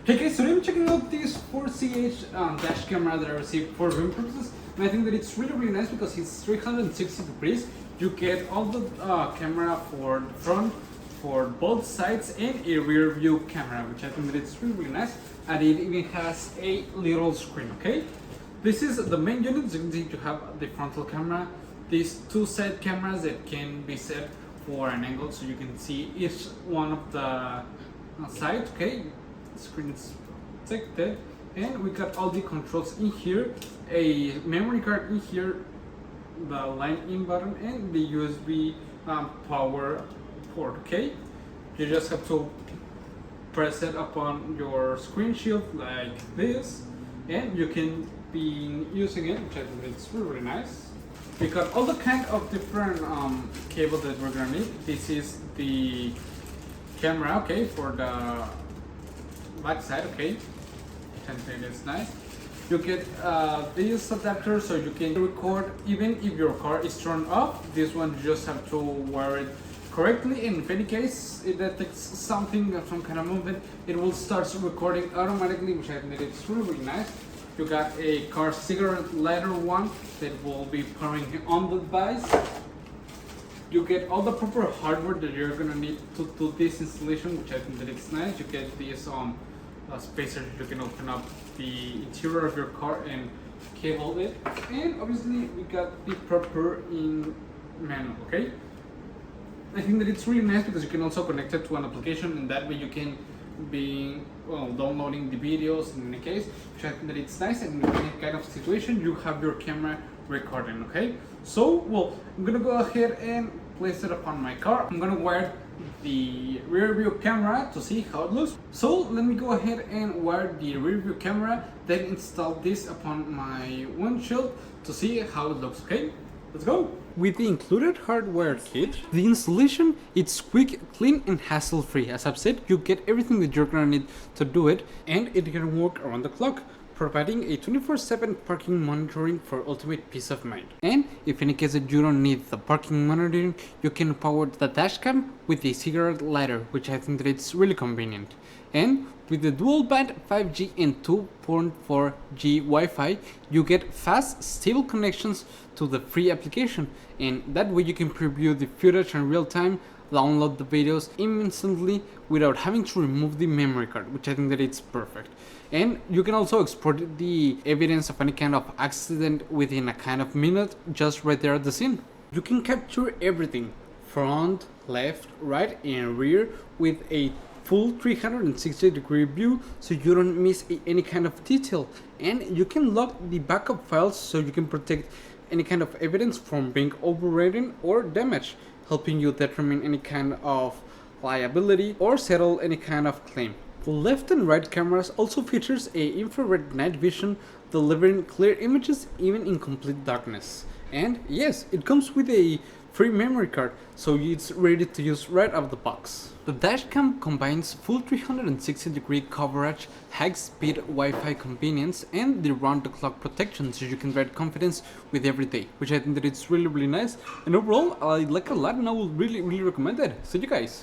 Hey guys, today I'm checking out this 4CH dash camera that I received for viewing purposes, and I think that it's really nice because it's 360 degrees. You get all the camera for the front, for both sides, and a rear view camera, which I think that it's really nice. And it even has a little screen. Okay, this is the main unit. As you can see, you have the frontal camera, these two side cameras that can be set for an angle, so you can see each one of the sides. Okay. Screen is protected, and we got all the controls in here, a memory card in here, the line in button, and the USB power port. Okay, you just have to press it upon your screen shield like this, and you can be using it, which I think is really nice. We got all the kind of different cable that we're gonna need. This is the camera, okay, for the back side. Okay, I think it's nice. You get this adapter so you can record even if your car is turned off. This one you just have to wear it correctly, and if any case it detects something, some kind of movement, it will start recording automatically, which I think it's really nice. You got a car cigarette lighter one that will be powering on the device. You get all the proper hardware that you're gonna need to do this installation, which I think that it's nice. You get this spacer, you can open up the interior of your car and cable it, and obviously we got the proper in manual. Okay, I think that it's really nice because you can also connect it to an application, and that way you can be downloading the videos in any case, which I think that it's nice, and in any kind of situation you have your camera recording. Okay, so I'm gonna go ahead and place it upon my car. I'm gonna wire the rear view camera to see how it looks. So let me go ahead and wire the rear view camera, then install this upon my windshield to see how it looks. Okay, let's go. With the included hardware kit, the installation it's quick, clean, and hassle-free. As I've said, you get everything that you're gonna need to do it, and it can work around the clock, providing a 24/7 parking monitoring for ultimate peace of mind. And if in a case that you don't need the parking monitoring, you can power the dash cam with a cigarette lighter, which I think that it's really convenient. And with the dual band 5G and 2.4G Wi-Fi, you get fast, stable connections to the free application, and that way you can preview the footage in real time, download the videos instantly without having to remove the memory card, which I think that it's perfect. And you can also export the evidence of any kind of accident within a kind of minute, just right there at the scene. You can capture everything, front, left, right, and rear, with a full 360-degree view, so you don't miss any kind of detail. And you can lock the backup files so you can protect any kind of evidence from being overwritten or damaged, helping you determine any kind of liability or settle any kind of claim. The left and right cameras also features a infrared night vision, delivering clear images even in complete darkness. And yes, it comes with a free memory card, so it's ready to use right out of the box. The dashcam combines full 360-degree coverage, high-speed Wi-Fi convenience, and the round-the-clock protection, so you can ride confidence with every day, which I think that it's really nice. And overall, I like it a lot, and I will really recommend it. See you guys.